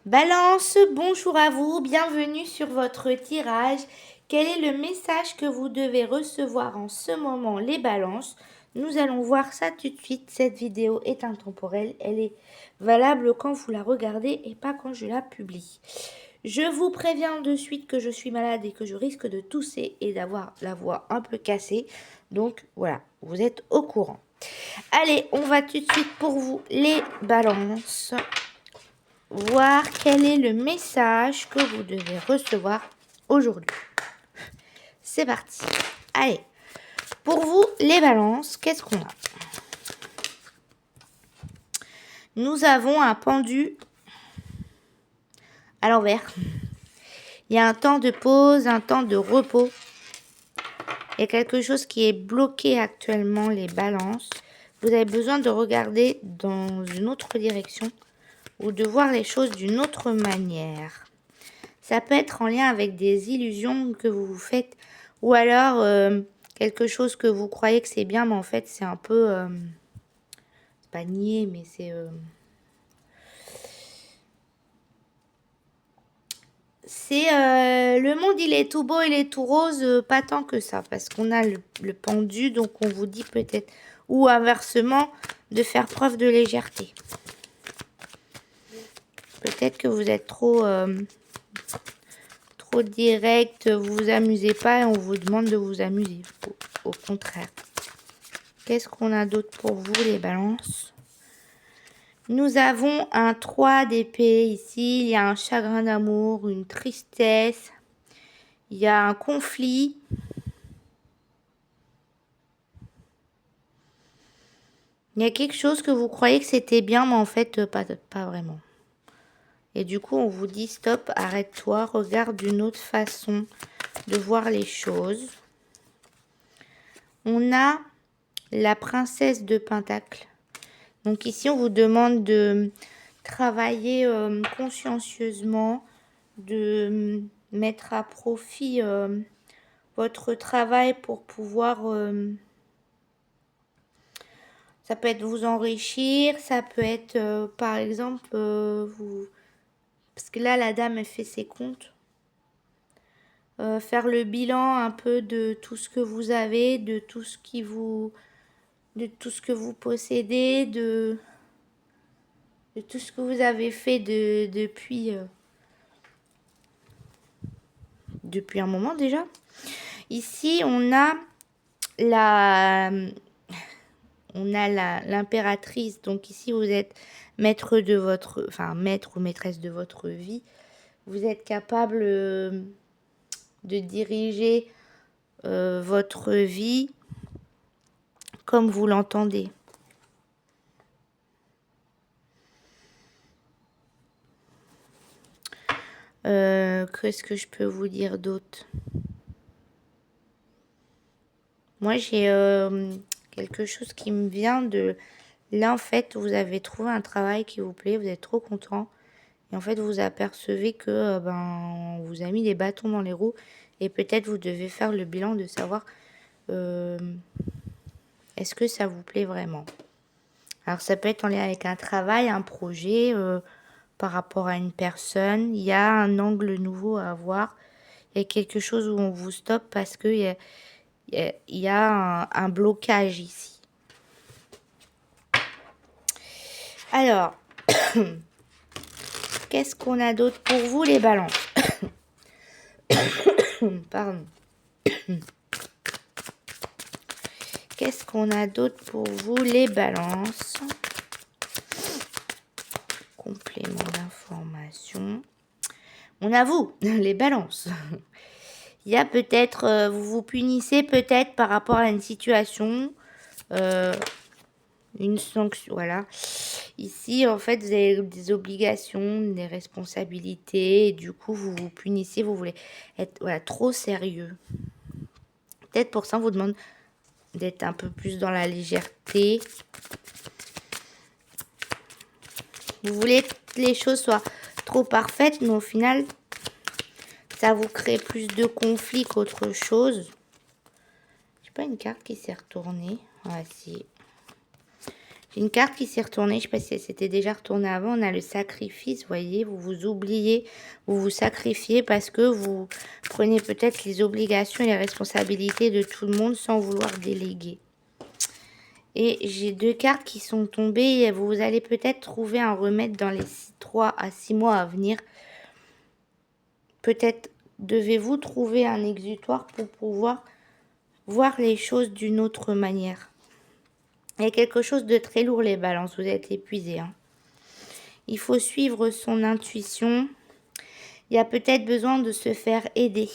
Balance, bonjour à vous, bienvenue sur votre tirage. Quel est le message que vous devez recevoir en ce moment, les balances? Nous allons voir ça tout de suite. Cette vidéo est intemporelle, elle est valable quand vous la regardez et pas quand je la publie. Je vous préviens de suite que je suis malade et que je risque de tousser et d'avoir la voix un peu cassée. Donc voilà, vous êtes au courant. Allez, on va tout de suite pour vous les balances. Voir quel est le message que vous devez recevoir aujourd'hui. C'est parti. Allez, pour vous, les balances, qu'est-ce qu'on a? Nous avons un pendu à l'envers. Il y a un temps de pause, un temps de repos. Il y a quelque chose qui est bloqué actuellement, les balances. Vous avez besoin de regarder dans une autre direction ou de voir les choses d'une autre manière. Ça peut être en lien avec des illusions que vous vous faites ou alors quelque chose que vous croyez que c'est bien, mais en fait c'est un peu... c'est pas nier, mais c'est... le monde, il est tout beau, il est tout rose, pas tant que ça, parce qu'on a le pendu, donc on vous dit peut-être, ou inversement, de faire preuve de légèreté. Peut-être que vous êtes trop direct, vous vous amusez pas et on vous demande de vous amuser. Au contraire. Qu'est-ce qu'on a d'autre pour vous, les balances? Nous avons un 3 d'épée ici. Il y a un chagrin d'amour, une tristesse. Il y a un conflit. Il y a quelque chose que vous croyez que c'était bien, mais en fait, pas vraiment. Et du coup, on vous dit stop, arrête-toi, regarde d'une autre façon de voir les choses. On a la princesse de Pentacle. Donc ici, on vous demande de travailler consciencieusement, de mettre à profit votre travail pour pouvoir... ça peut être vous enrichir, ça peut être par exemple vous... Parce que là, la dame, elle fait ses comptes. Faire le bilan un peu de tout ce que vous avez, de tout ce qui vous... de tout ce que vous possédez, de tout ce que vous avez fait depuis un moment déjà. Ici, on a l'impératrice. Donc ici, vous êtes maître de votre... Enfin, maître ou maîtresse de votre vie. Vous êtes capable de diriger votre vie comme vous l'entendez. Qu'est-ce que je peux vous dire d'autre? Moi, j'ai quelque chose qui me vient de... Là, en fait, vous avez trouvé un travail qui vous plaît, vous êtes trop content. Et en fait, vous apercevez que on vous a mis des bâtons dans les roues. Et peut-être vous devez faire le bilan de savoir est-ce que ça vous plaît vraiment. Alors, ça peut être en lien avec un travail, un projet, par rapport à une personne. Il y a un angle nouveau à avoir. Il y a quelque chose où on vous stoppe parce qu'il y a un blocage ici. Alors, qu'est-ce qu'on a d'autre pour vous, les balances? Pardon. Qu'est-ce qu'on a d'autre pour vous, les balances? Complément d'information. On a vous, les balances. Il y a peut-être, vous vous punissez peut-être par rapport à une situation, une sanction, voilà. Ici, en fait, vous avez des obligations, des responsabilités, et du coup, vous vous punissez, vous voulez être trop sérieux. Peut-être pour ça, on vous demande d'être un peu plus dans la légèreté. Vous voulez que les choses soient trop parfaites, mais au final, ça vous crée plus de conflits qu'autre chose. J'ai pas une carte qui s'est retournée. Voici. J'ai une carte qui s'est retournée, je ne sais pas si elle s'était déjà retournée avant. On a le sacrifice, vous voyez, vous vous oubliez, vous vous sacrifiez parce que vous prenez peut-être les obligations et les responsabilités de tout le monde sans vouloir déléguer. Et j'ai 2 cartes qui sont tombées. Et vous allez peut-être trouver un remède dans les 3 à 6 mois à venir. Peut-être devez-vous trouver un exutoire pour pouvoir voir les choses d'une autre manière. Il y a quelque chose de très lourd, les balances. Vous êtes épuisés. Hein. Il faut suivre son intuition. Il y a peut-être besoin de se faire aider.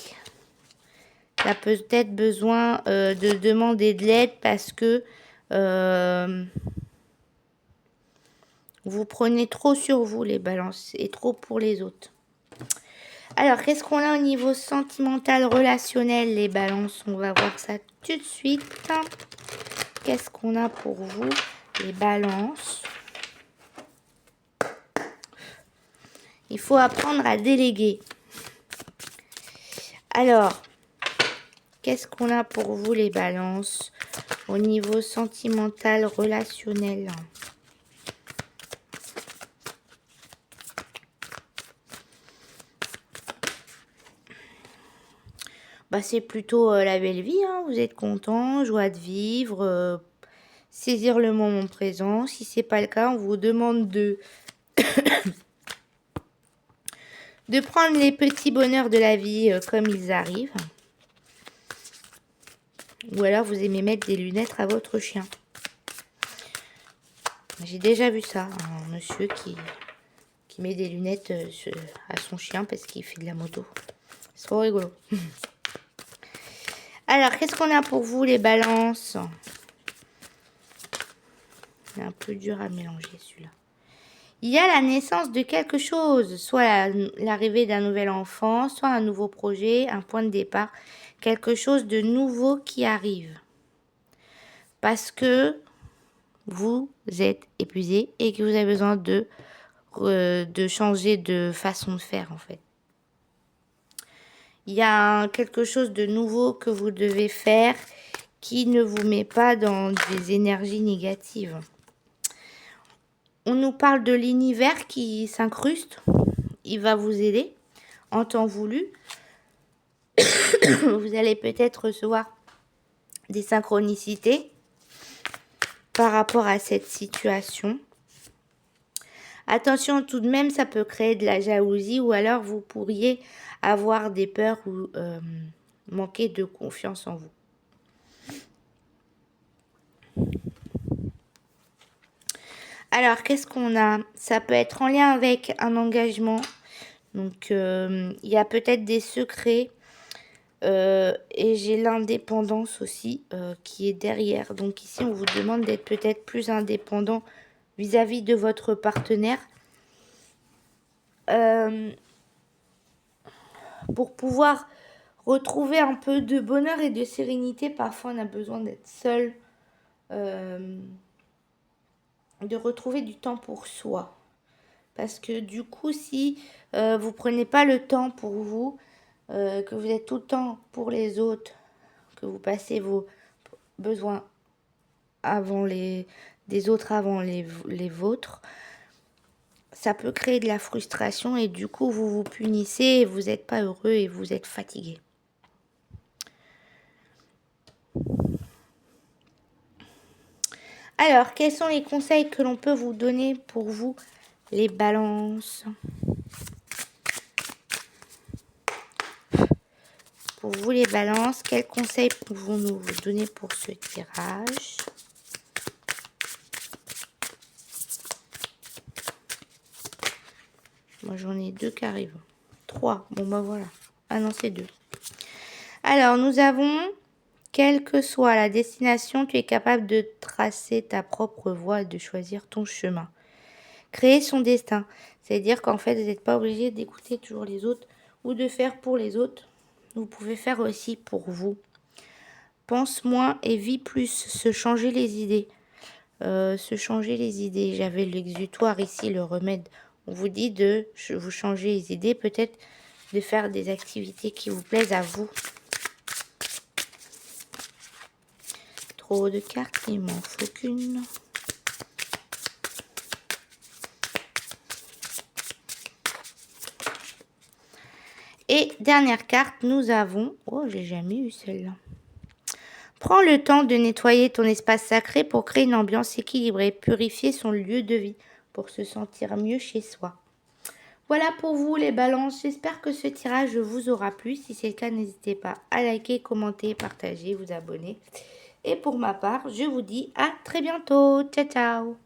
Il y a peut-être besoin de demander de l'aide parce que vous prenez trop sur vous, les balances, et trop pour les autres. Alors, qu'est-ce qu'on a au niveau sentimental, relationnel, les balances? On va voir ça tout de suite. Qu'est-ce qu'on a pour vous, les balances? Il faut apprendre à déléguer. Alors, qu'est-ce qu'on a pour vous, les balances, au niveau sentimental, relationnel? Bah, c'est plutôt la belle vie, hein. Vous êtes content, joie de vivre, saisir le moment présent. Si c'est pas le cas, on vous demande de de prendre les petits bonheurs de la vie comme ils arrivent. Ou alors vous aimez mettre des lunettes à votre chien. J'ai déjà vu ça, un monsieur qui met des lunettes à son chien parce qu'il fait de la moto. C'est trop rigolo. Alors, qu'est-ce qu'on a pour vous, les balances? C'est un peu dur à mélanger, celui-là. Il y a la naissance de quelque chose, soit l'arrivée d'un nouvel enfant, soit un nouveau projet, un point de départ, quelque chose de nouveau qui arrive. Parce que vous êtes épuisé et que vous avez besoin de changer de façon de faire, en fait. Il y a quelque chose de nouveau que vous devez faire qui ne vous met pas dans des énergies négatives. On nous parle de l'univers qui s'incruste. Il va vous aider en temps voulu. Vous allez peut-être recevoir des synchronicités par rapport à cette situation. Attention tout de même, ça peut créer de la jalousie ou alors vous pourriez avoir des peurs ou manquer de confiance en vous. Alors, qu'est-ce qu'on a? Ça peut être en lien avec un engagement. Donc, il y a peut-être des secrets. Et j'ai l'indépendance aussi qui est derrière. Donc ici, on vous demande d'être peut-être plus indépendant vis-à-vis de votre partenaire. Pour pouvoir retrouver un peu de bonheur et de sérénité, parfois on a besoin d'être seul. De retrouver du temps pour soi. Parce que du coup, si vous prenez pas le temps pour vous, que vous êtes tout le temps pour les autres, que vous passez vos besoins avant des autres avant les vôtres, ça peut créer de la frustration et du coup, vous vous punissez et vous n'êtes pas heureux et vous êtes fatigué. Alors, quels sont les conseils que l'on peut vous donner pour vous, les balances? Pour vous, les balances, quels conseils pouvons-nous vous donner pour ce tirage? Moi, j'en ai 2 qui arrivent. 3. Bon, bah voilà. Ah non, c'est 2. Alors, nous avons, quelle que soit la destination, tu es capable de tracer ta propre voie et de choisir ton chemin. Créer son destin. C'est-à-dire qu'en fait, vous n'êtes pas obligé d'écouter toujours les autres ou de faire pour les autres. Vous pouvez faire aussi pour vous. Pense moins et vis plus. Se changer les idées. Se changer les idées. J'avais l'exutoire ici, le remède. On vous dit de vous changer les idées, peut-être de faire des activités qui vous plaisent à vous. Trop de cartes, il m'en faut qu'une. Et dernière carte, nous avons... Oh, j'ai jamais eu celle-là. Prends le temps de nettoyer ton espace sacré pour créer une ambiance équilibrée, purifier son lieu de vie pour se sentir mieux chez soi. Voilà pour vous les balances, j'espère que ce tirage vous aura plu. Si c'est le cas, n'hésitez pas à liker, commenter, partager, vous abonner. Et pour ma part, je vous dis à très bientôt. Ciao, ciao!